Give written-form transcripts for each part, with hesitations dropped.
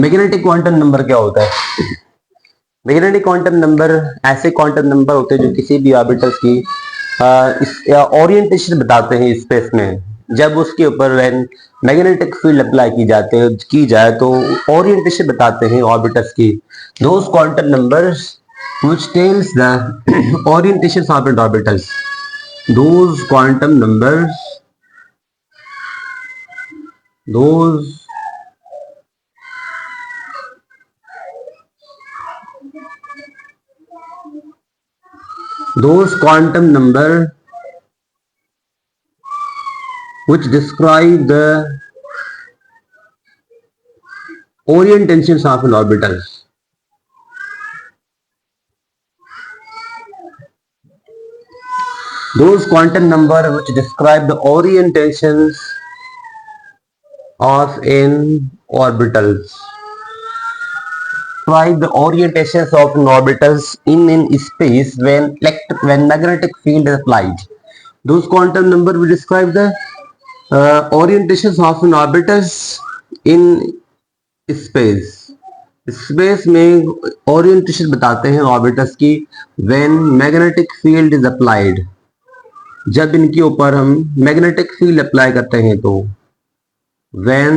Magnetic quantum number क्या होता है? मैग्नेटिक क्वांटम नंबर ऐसे क्वांटम नंबर होते हैं जो किसी भी ऑर्बिटल्स की ओरिएंटेशन बताते हैं स्पेस में। जब उसके ऊपर मैग्नेटिक फील्ड अप्लाई की जाए तो ओरिएंटेशन बताते हैं ऑर्बिटल्स की। Those quantum numbers which tells the orientations of orbitals. Those quantum numbers, those those quantum number which describe the orientations of an orbital. Those quantum number which describe the orientations of an orbitals. Describe the orientations of an orbitals in space when magnetic field is applied. Those quantum number will describe the orientations of an orbitals in space. Space में orientation बताते हैं orbitals की when magnetic field is applied, जब इनके ऊपर हम magnetic field apply करते हैं तो when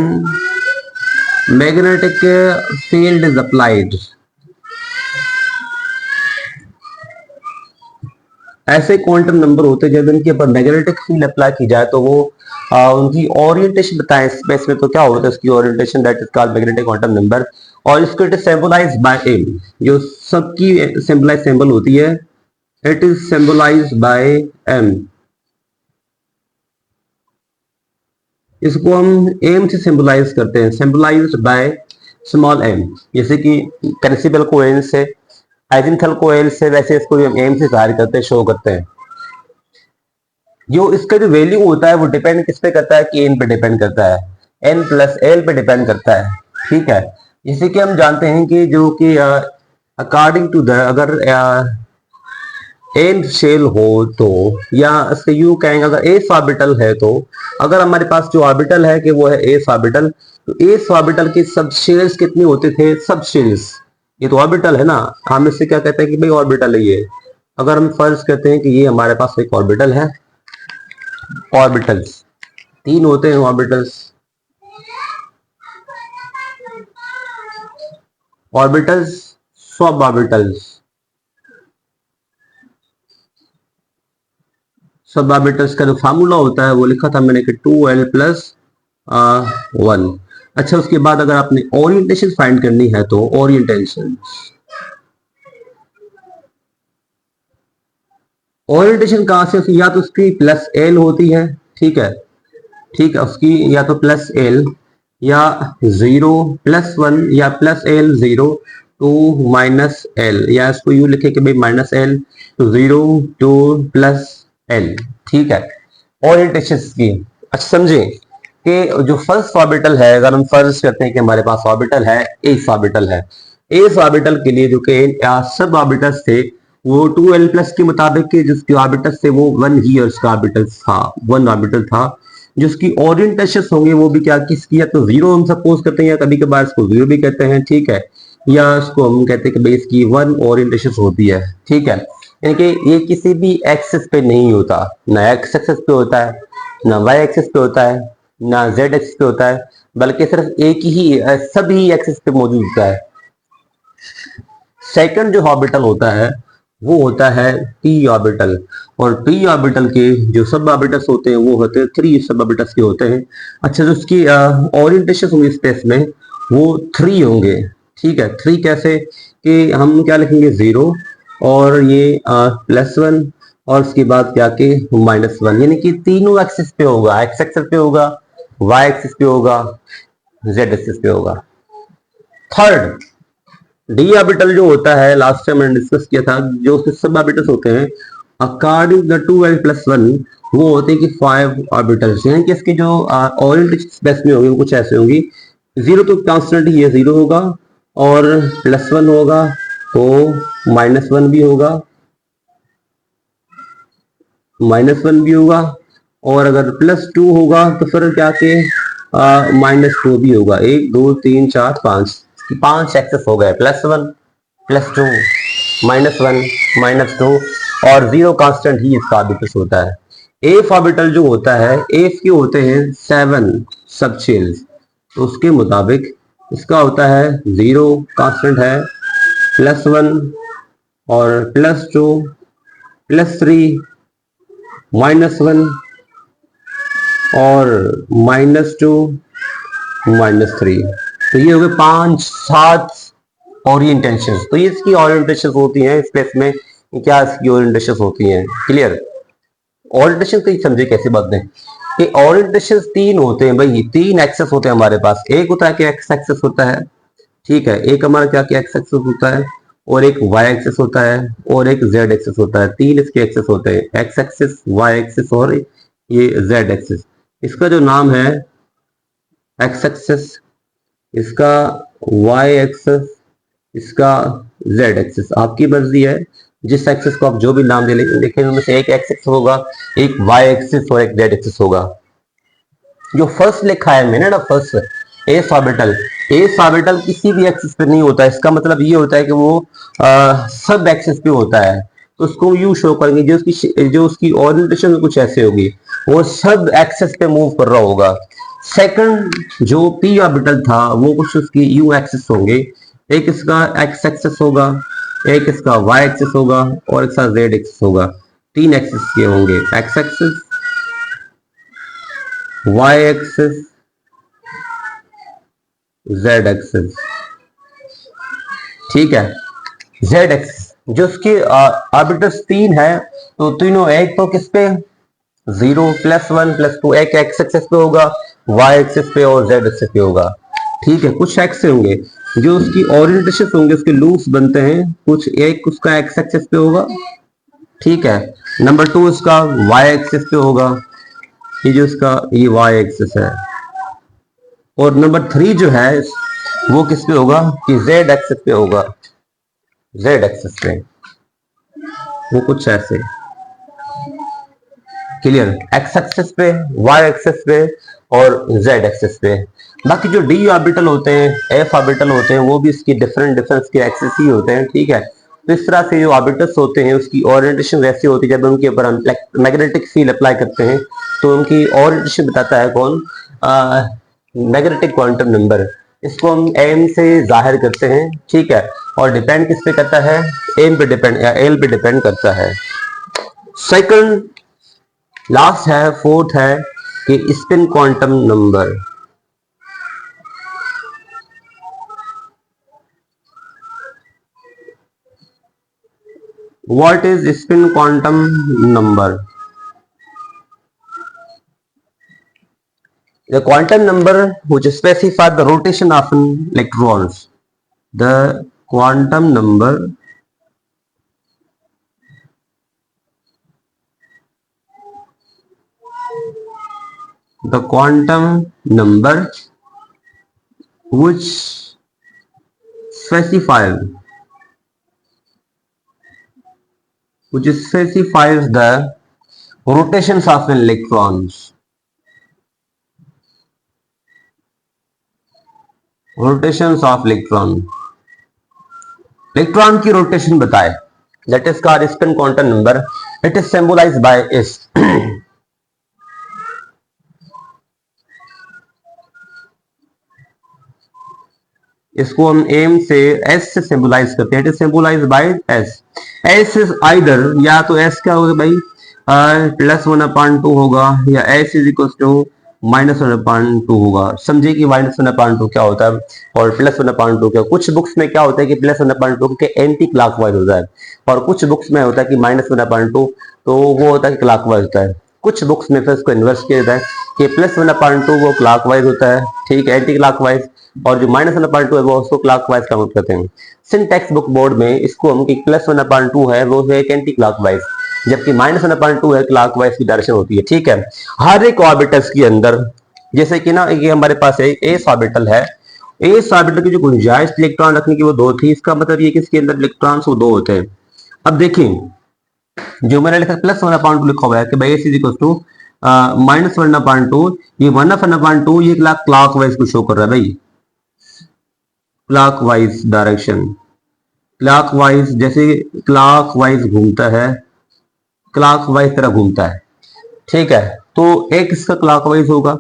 magnetic field is applied. ऐसे क्वांटम नंबर होते हैं जब इनके ऊपर मैग्नेटिक फील्ड अप्लाई की जाए तो वो उनकी ओरिएंटेशन बताएं स्पेस में, तो क्या होता है उसकी orientation, that is called magnetic quantum number. और इसको it is symbolized bye M, जो सबकी सिंबलाइज सिंबल होती है, it is symbolized bye M. इसको हम एम से सिंबलाइज करते हैं, सिंबलाइज्ड बाय स्मॉल एम। जैसे कि प्रिंसिपल कोहेरेंस से, आइजेंथल कोहेरेंस से, वैसे इसको हम एम से जाहिर करते हैं, शो करते हैं। जो इसका जो वैल्यू होता है वो डिपेंड किस पे करता है कि एन पे डिपेंड करता है, एन प्लस एल पे डिपेंड करता है। ठीक है, जैसे कि हम जानते हैं कि जो कि अकॉर्डिंग टू द, अगर एन शेल हो तो, या इसके यू कहेंगे अगर एस ऑर्बिटल है तो, अगर हमारे पास जो ऑर्बिटल है कि वो है एस ऑर्बिटल, तो एस ऑर्बिटल के सब शेल्स कितने होते थे? सब शेल्स। ये तो ऑर्बिटल है ना, हम इससे क्या कहते हैं कि भाई ऑर्बिटल है ये। अगर हम फर्ज करते हैं कि ये हमारे पास एक ऑर्बिटल है, ऑर्बिटल्स तीन होते हैं orbitals, orbitals, sub orbitals. Sub orbitals का जो फार्मूला होता है वो लिखा था मैंने कि 2l प्लस 1। अच्छा, उसके बाद अगर आपने ओरिएंटेशन फाइंड करनी है तो ओरिएंटेशन कहां से? या तो उसकी प्लस एल होती है, ठीक है, ठीक है, उसकी या तो प्लस एल या 0 प्लस 1 या plus L 0 to minus L, या इसको यू लिखे कि भाई minus L to 0 to plus L. ठीक है, ओरिएंटेशन की। अच्छा समझे कि जो फर्स्ट ऑर्बिटल है, अगर हम फर्ज करते हैं कि हमारे पास ऑर्बिटल है, एस ऑर्बिटल है, एस ऑर्बिटल के लिए जो कि सब ऑर्बिटल्स थे वो 2l प्लस के मुताबिक के जिसके ऑर्बिटल्स थे वो 1 ही उसका ऑर्बिटल था, 1 ऑर्बिटल था। जिसकी ओरिएंटेशन होंगे वो भी क्या किसकी, या तो 0 हम सपोज करते हैं, या कभी कभार इसको 0 भी कहते हैं, ठीक है, या इसको हम कहते हैं कि भाई इसकी 1 ओरिएंटेशन होती है। ठीक है, यानी कि ये किसी भी एक्सिस पे नहीं होता, ना एक्स एक्सिस पे होता है, ना वाई एक्सिस पे होता है, ना जेड एक्सिस पे होता है, बल्कि सिर्फ एक ही सभी एक्सिस पे मौजूद होता है। सेकंड जो ऑर्बिटल होता है वो होता है पी ऑर्बिटल, और पी ऑर्बिटल के जो सब ऑर्बिटल्स होते हैं वो होते हैं 3 सब ऑर्बिटल्स के होते हैं। अच्छा, जो उसकी ओरिएंटेशन होंगे स्पेस में वो 3 होंगे। ठीक है, 3 कैसे कि हम क्या लिखेंगे 0 और ये +1 और उसके बाद क्या के -1, यानी कि तीनों एक्सिस पे होगा, एक्स एक्सिस पे होगा, वाई एक्सिस पे होगा, जेड एक्सिस पे होगा। थर्ड डी ऑर्बिटल जो होता है, लास्ट टाइम मैंने डिस्कस किया था, जो सब ऑर्बिटल्स होते हैं अकॉर्डिंग द 2l + 1 वो होते हैं कि 5 ऑर्बिटल्स, यानी कि इसकी जो ओरिएंटेशन स्पेस में होगी वो कुछ ऐसे होंगी। 0 तो कांस्टेंट ही है, 0 होगा, और +1 होगा तो -1 भी होगा, -1 भी होगा, और अगर +2 होगा तो फिर क्या के -2 भी होगा। 1 2 3 4 5 कि 5 एक्सेस हो गए, +1 +2 -1 -2 और 0 कांस्टेंट ही इसका ऑर्बिटल होता है। एफ ऑर्बिटल जो होता है, एफ के होते हैं 7 सब शेल्स, तो उसके मुताबिक इसका होता है 0 कांस्टेंट है, +1 और +2 +3 -1 और -2 -3। तो ये हो गए 5-7 ओरिएंटेशन। तो ये इसकी ओरिएंटेशन होती हैं स्पेस में, क्या इसकी ओरिएंटेशन होती हैं, क्लियर। ओरिएंटेशन तो समझे कैसे बात है कि ओरिएंटेशन 3 होते हैं भाई, 3 एक्सेस होते हैं हमारे पास। एक होता है कि एक्स एक्सेस होता है, ठीक है, एक हमारा क्या क्या एक्स एक्सेस होता है, और एक वाई एक्सेस होता है, और एक जेड एक्सेस होता है। 3 इसके एक्सेस होते हैं, एक्स एक्सेस, वाई एक्सेस और ये जेड एक्सेस। इसका जो नाम है एक्स एक्सेस, इसका वाई एक्सेस, इसका जेड एक्सेस, आपकी मर्जी है जिस एक्सेस को आप जो भी नाम दे देखें, उनमें से एक एक्स एक्सेस होगा, एक वाई एक्सेस और एक जेड एक्सेस होगा। जो फर्स्ट लिखा है मैंने ना, first S orbital, S orbital किसी भी एक्सिस पे नहीं होता है। इसका मतलब ये होता है कि वो सब एक्सिस पे होता है, तो उसको यू शो करेंगे, जो उसकी ओरिएंटेशन कुछ ऐसे होगी, वो सब एक्सिस पे मूव कर रहा होगा। सेकंड जो पी ऑर्बिटल था वो कुछ उसकी यू एक्सिस होंगे, एक इसका एक्स एक्सिस होगा, एक इसका वाई एक्सिस होगा और इसका जेड एक्सिस होगा। 3 एक्सिस के होंगे, X axis, Y axis, Z axis, ठीक है। जेड एक्सिस जो उसके ऑर्बिटल्स 3 है, तो तीनों एक तो किस पे 0 +1 +2, एक एक्स एक्सिस पे होगा, वाई एक्सिस पे और जेड एक्सिस पे होगा, ठीक है। कुछ एक्स होंगे जो उसकी ओरिएंटेशन होंगे, उसके लूप्स बनते हैं, कुछ एक उसका एक्स एक्सिस पे होगा, ठीक है। नंबर 2 इसका वाई एक्सिस पे होगा, ये जो इसका ये वाई एक्सिस है। और नंबर 3 जो है वो किस पे होगा कि जेड एक्सिस पे होगा, जेड एक्सिस पे, वो कुछ ऐसे, क्लियर। एक्स एक्सिस पे, वाई एक्सिस पे और जेड एक्सिस पे। बाकी जो डी ऑर्बिटल होते हैं, एफ ऑर्बिटल होते हैं, वो भी इसकी डिफरेंट डिफरेंस के एक्सिस ही होते हैं, ठीक है। तो इस तरह से जो ऑर्बिटल्स होते हैं उसकी ओरिएंटेशन वैसी होती है, जब उनके ऊपर हम मैग्नेटिक फील्ड अप्लाई करते हैं तो उनकी ओरिएंटेशन बताता है कौन, मैग्नेटिक क्वांटम नंबर। इसको हम एम से जाहिर करते हैं, ठीक है। और डिपेंड किस पे करता है, एम पे डिपेंड या एल पे डिपेंड करता है। सेकंड लास्ट है, फोर्थ है कि spin quantum number. What is spin quantum number? The quantum number which specifies the rotation of electrons. The quantum number which specifies the rotations of electrons. Rotations of electron, electron की rotation बताए, that is called spin quantum number. It is symbolized by S. इसको हम M से S से symbolize करते हैं, it is symbolized by S. S is either, या तो एस क्या होगा भाई, +1/2 होगा, या एस इज इक्वल टू -1/2 होगा। समझे कि -1/2 क्या होता है और +1/2 क्या। कुछ बुक्स में क्या होता है कि +1/2 के एंटी क्लॉकवाइज होता है, और कुछ बुक्स में होता है कि -1/2, तो वो होता है क्लॉकवाइज होता है। कुछ बुक्स में फिर इसको इन्वर्स किया जाता है कि +1/2 वो क्लॉकवाइज होता है, ठीक है, एंटी क्लॉकवाइज, और जो -1/2 है वो उसको क्लॉकवाइज काउंट करते हैं। सिंटेक्स बुक बोर्ड में इसको हम कि +1/2 है वो है एंटी क्लॉकवाइज, जबकि -1/2 है क्लॉकवाइज की डायरेक्शन होती है, ठीक है। हर एक ऑर्बिटल्स के अंदर, जैसे कि ना ये हमारे पास एस ऑर्बिटल है, एस ऑर्बिटल की जो गुंजाइश इलेक्ट्रॉन रखने की वो 2 थी। इसका मतलब ये कि इसके अंदर इलेक्ट्रॉन वो 2 होते हैं। अब देखिए जो मैंने लिखा +1/2 लिखा हुआ है कि भाई एस इज इक्वल टू -1/2, ये 1/2 ये क्लॉकवाइज को शो कर रहा है भाई, क्लॉकवाइज डायरेक्शन, क्लॉकवाइज जैसे क्लॉकवाइज घूमता है, क्लॉकवाइज तरह घूमता है, ठीक है। तो एक इसका क्लॉकवाइज होगा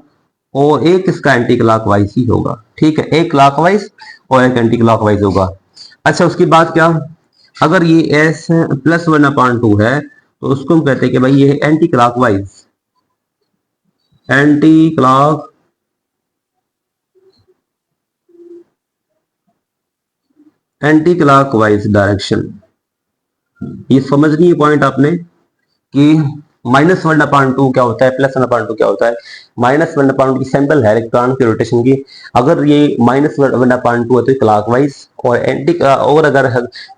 और एक इसका एंटी क्लॉकवाइज ही होगा, ठीक है। एक क्लॉकवाइज और एक एंटी क्लॉकवाइज होगा। अच्छा, उसके बाद क्या, अगर ये एस प्लस 1/2 है तो उसको हम कहते हैं कि भाई ये anti clockwise, anti clock anti clockwise direction. ये समझनी है पॉइंट आपने कि -1/2 क्या होता है, +1/2 क्या होता है। -1/2 की सैंपल है इलेक्ट्रॉन के रोटेशन की। अगर ये -1/2 है तो क्लॉकवाइज, और और अगर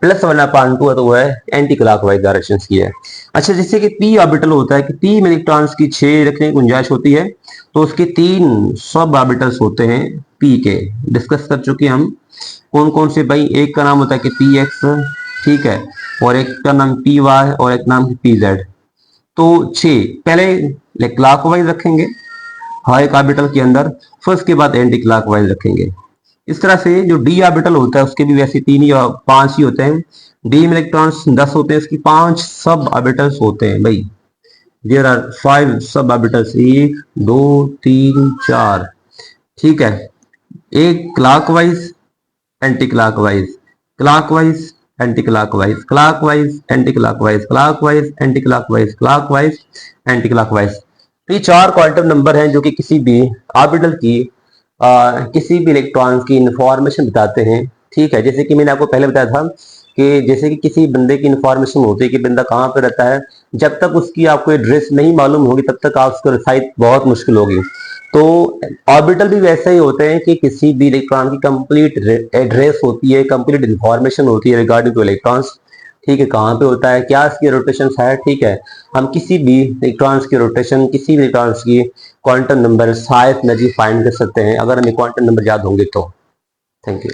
+1/2 है तो वो है एंटी क्लॉकवाइज डायरेक्शन की है। अच्छा, जैसे कि p ऑर्बिटल होता है कि p में इलेक्ट्रॉन्स की 6 रखने की गुंजाइश होती है, तो उसके 3 सब ऑर्बिटल्स होते हैं p के। डिस्कस कर चुके हम कौन कौन से भाई। एक का नाम होता है कि px, ठीक है, और एक का नाम py और एक नाम pz। तो 6 पहले क्लॉकवाइज रखेंगे हर एक ऑर्बिटल के अंदर, फिर उसके बाद एंटी क्लॉकवाइज रखेंगे। इस तरह से जो डी ऑर्बिटल होता है उसके भी वैसे 3 या 5 ही होते हैं। डी में इलेक्ट्रॉन्स 10 होते हैं, उसकी 5 सब ऑर्बिटल्स होते हैं भाई। देयर आर 5 सब ऑर्बिटल्स, 1 2 3 4, ठीक है। एक clockwise, anti clockwise, clockwise, anti clockwise, clockwise, anti clockwise, clockwise, anti clockwise, clockwise, anti clockwise. तो ये 4 क्वांटम नंबर हैं जो कि किसी भी ऑर्बिटल की किसी भी इलेक्ट्रॉन की इंफॉर्मेशन बताते हैं, ठीक है। जैसे कि मैंने आपको पहले बताया था कि जैसे कि किसी बंदे की इंफॉर्मेशन होती है कि बंदा कहाँ पे रहता है, जब तक उसकी आपको एड्रेस नहीं मालूम होगी तब तक आप उसको रिसाइट बहुत मुश्किल होगी। तो ऑर्बिटल भी वैसे ही होते हैं कि किसी भी इलेक्ट्रॉन की कंप्लीट एड्रेस होती है, कंप्लीट इंफॉर्मेशन होती है रिगार्डिंग टू इलेक्ट्रॉन्स, ठीक है, कहाँ पे होता है, क्या इसकी रोटेशन है, ठीक है। हम किसी भी इलेक्ट्रॉन्स की रोटेशन, किसी भी इलेक्ट्रॉन्स की quantum number, highest energy find कर सकते हैं अगर हमें क्वांटम नंबर याद होंगे तो। Thank you.